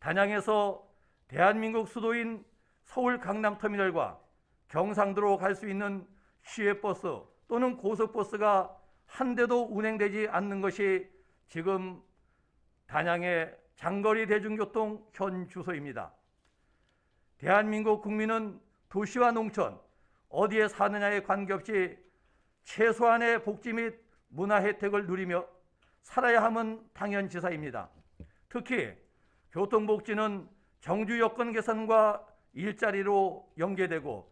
단양에서 대한민국 수도인 서울 강남터미널과 경상도로 갈 수 있는 시외버스 또는 고속버스가 한 대도 운행되지 않는 것이 지금 단양의 장거리 대중교통 현 주소입니다. 대한민국 국민은 도시와 농촌 어디에 사느냐에 관계없이 최소한의 복지 및 문화 혜택을 누리며 살아야 함은 당연지사입니다. 특히 교통복지는 정주 여건 개선과 일자리로 연계되고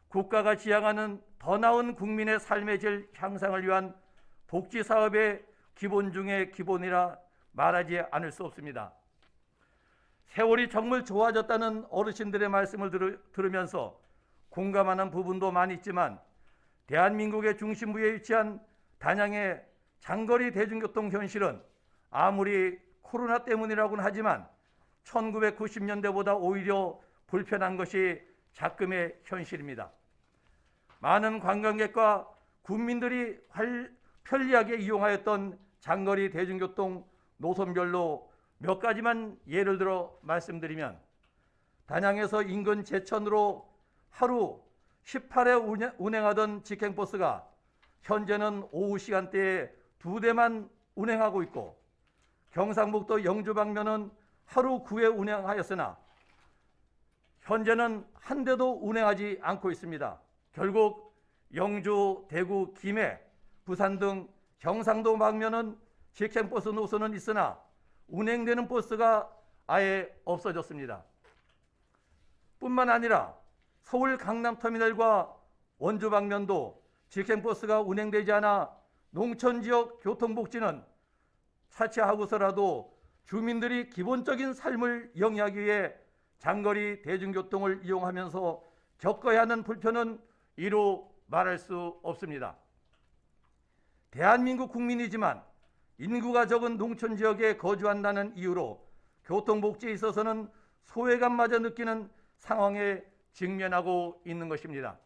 국가가 지향하는 더 나은 국민의 삶의 질 향상을 위한 복지사업의 기본 중의 기본이라 말하지 않을 수 없습니다. 세월이 정말 좋아졌다는 어르신들의 말씀을 들으면서 공감하는 부분도 많이 있지만 대한민국의 중심부에 위치한 단양의 장거리 대중교통 현실은 아무리 코로나 때문이라고는 하지만 1990년대보다 오히려 불편한 것이 작금의 현실입니다. 많은 관광객과 국민들이 편리하게 이용하였던 장거리 대중교통 노선별로 몇 가지만 예를 들어 말씀드리면 단양에서 인근 제천으로 하루 18회 운행하던 직행버스가 현재는 오후 시간대에 2대만 운행하고 있고 경상북도 영주 방면은 하루 9회 운행하였으나 현재는 한 대도 운행하지 않고 있습니다. 결국 영주, 대구, 김해, 부산 등 경상도 방면은 직행버스 노선은 있으나 운행되는 버스가 아예 없어졌습니다. 뿐만 아니라 서울 강남터미널과 원주 방면도 직행버스가 운행되지 않아 농촌지역 교통복지는 차치하고서라도 주민들이 기본적인 삶을 영위하기 위해 장거리 대중교통을 이용하면서 겪어야 하는 불편은 이루 말할 수 없습니다. 대한민국 국민이지만 인구가 적은 농촌지역에 거주한다는 이유로 교통복지에 있어서는 소외감마저 느끼는 상황에 직면하고 있는 것입니다.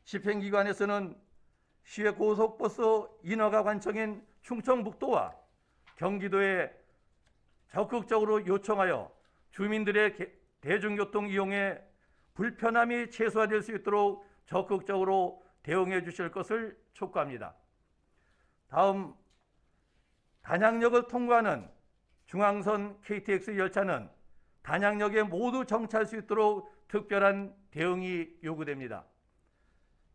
집행기관에서는 시외 고속버스 인허가 관청인 충청북도와 경기도에 적극적으로 요청하여 주민들의 대중교통 이용에 불편함이 최소화될 수 있도록 적극적으로 대응해 주실 것을 촉구합니다. 다음, 단양역을 통과하는 중앙선 KTX 열차는 단양역에 모두 정차할 수 있도록 특별한 대응이 요구됩니다.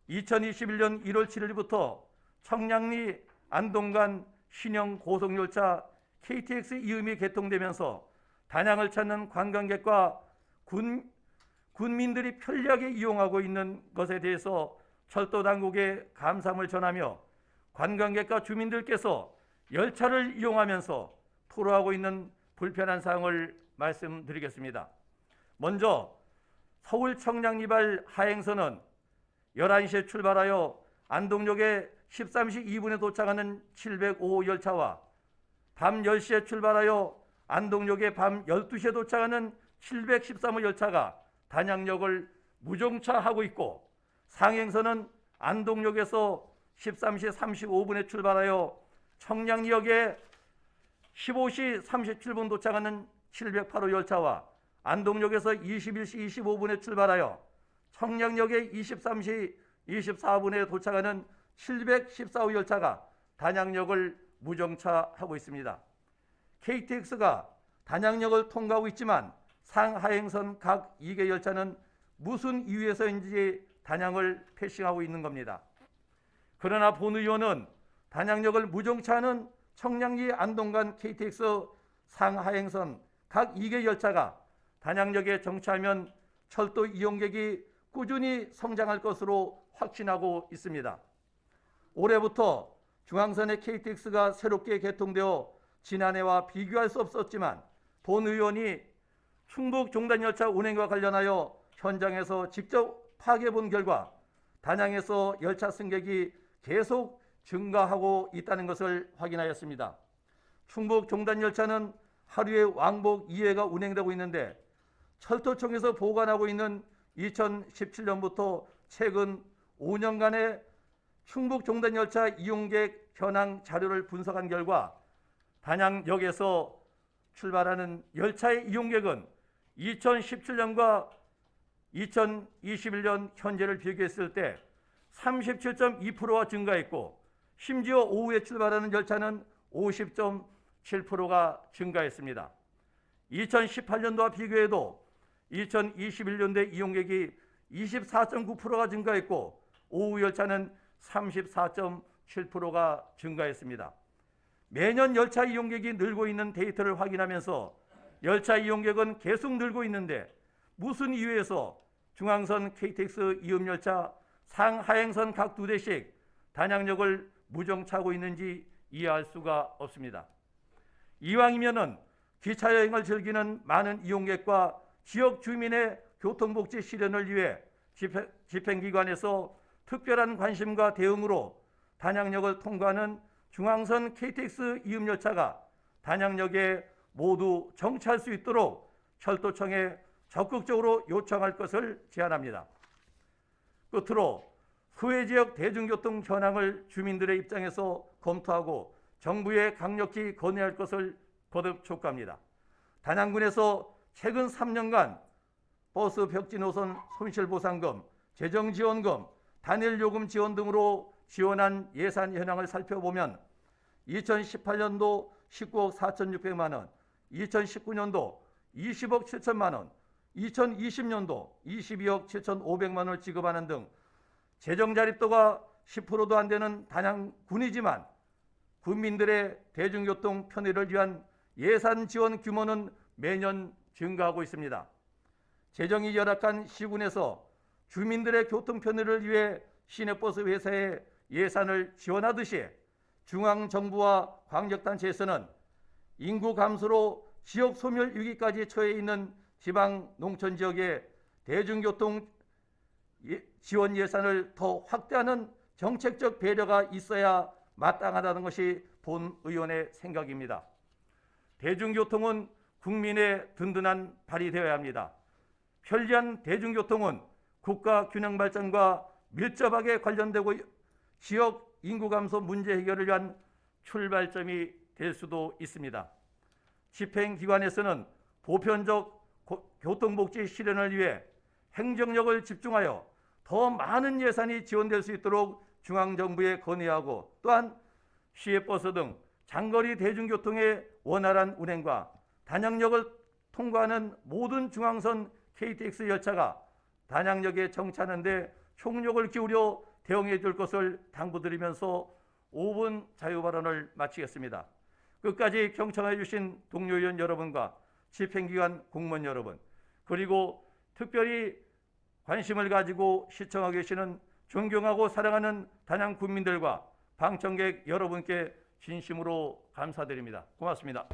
2021년 1월 7일부터 청량리 안동 간 신형 고속열차 KTX 이음이 개통되면서 단양을 찾는 관광객과 군민들이 편리하게 이용하고 있는 것에 대해서 철도 당국에 감사함을 전하며 관광객과 주민들께서 열차를 이용하면서 토로하고 있는 불편한 사항을 말씀드리겠습니다. 먼저 서울 청량리발 하행선은 11시에 출발하여 안동역에 13시 2분에 도착하는 705호 열차와 밤 10시에 출발하여 안동역에 밤 12시에 도착하는 713호 열차가 단양역을 무정차하고 있고, 상행선은 안동역에서 13시 35분에 출발하여 청량리역에 15시 37분 도착하는 708호 열차와 안동역에서 21시 25분에 출발하여 청량역에 23시 24분에 도착하는 714호 열차가 단양역을 무정차하고 있습니다. KTX가 단양역을 통과하고 있지만 상하행선 각 2개 열차는 무슨 이유에서인지 단양을 패싱하고 있는 겁니다. 그러나 본 의원은 단양역을 무정차하는 청량리 안동 간 KTX 상하행선 각 2개 열차가 단양역에 정차하면 철도 이용객이 꾸준히 성장할 것으로 확신하고 있습니다. 올해부터 중앙선의 KTX가 새롭게 개통되어 지난해와 비교할 수 없었지만 본 의원이 충북 종단열차 운행과 관련하여 현장에서 직접 파악해본 결과 단양에서 열차 승객이 계속 증가하고 있다는 것을 확인하였습니다. 충북 종단열차는 하루에 왕복 2회가 운행되고 있는데 철도청에서 보관하고 있는 2017년부터 최근 5년간의 충북 종단열차 이용객 현황 자료를 분석한 결과 단양역에서 출발하는 열차의 이용객은 2017년과 2021년 현재를 비교했을 때 37.2%가 증가했고, 심지어 오후에 출발하는 열차는 50.7%가 증가했습니다. 2018년도와 비교해도 2021년도에 이용객이 24.9%가 증가했고, 오후 열차는 34.7%가 증가했습니다. 매년 열차 이용객이 늘고 있는 데이터를 확인하면서 열차 이용객은 계속 늘고 있는데 무슨 이유에서 중앙선 KTX 이음열차 상하행선 각 2대씩 단양역을 무정차고 있는지 이해할 수가 없습니다. 이왕이면은 기차여행을 즐기는 많은 이용객과 지역 주민의 교통복지 실현을 위해 집행기관에서 특별한 관심과 대응으로 단양역을 통과하는 중앙선 KTX 이음열차가 단양역에 모두 정차할 수 있도록 철도청에 적극적으로 요청할 것을 제안합니다. 끝으로 소외지역 대중교통 현황을 주민들의 입장에서 검토하고 정부에 강력히 건의할 것을 거듭 촉구합니다. 단양군에서 최근 3년간 버스 벽지 노선 손실보상금, 재정지원금, 단일요금 지원 등으로 지원한 예산 현황을 살펴보면 2018년도 19억 4,600만 원, 2019년도 20억 7천만 원, 2020년도 22억 7,500만 원을 지급하는 등 재정 자립도가 10%도 안 되는 단양군이지만 국민들의 대중교통 편의를 위한 예산 지원 규모는 매년 증가하고 있습니다. 재정이 열악한 시군에서 주민들의 교통 편의를 위해 시내버스 회사에 예산을 지원하듯이 중앙정부와 광역단체에서는 인구 감소로 지역 소멸 위기까지 처해 있는 지방 농촌 지역에 대중교통 지원 예산을 더 확대하는 정책적 배려가 있어야 마땅하다는 것이 본 의원의 생각입니다. 대중교통은 국민의 든든한 발이 되어야 합니다. 편리한 대중교통은 국가 균형 발전과 밀접하게 관련되고 지역 인구 감소 문제 해결을 위한 출발점이 될 수도 있습니다. 집행기관에서는 보편적 교통복지 실현을 위해 행정력을 집중하여 더 많은 예산이 지원될 수 있도록 중앙정부에 건의하고, 또한 시외버스 등 장거리 대중교통의 원활한 운행과 단양역을 통과하는 모든 중앙선 KTX 열차가 단양역에 정차하는 데 총력을 기울여 대응해 줄 것을 당부드리면서 5분 자유발언을 마치겠습니다. 끝까지 경청해 주신 동료 의원 여러분과 집행기관 공무원 여러분, 그리고 특별히 관심을 가지고 시청하고 계시는 존경하고 사랑하는 단양 국민들과 방청객 여러분께 진심으로 감사드립니다. 고맙습니다.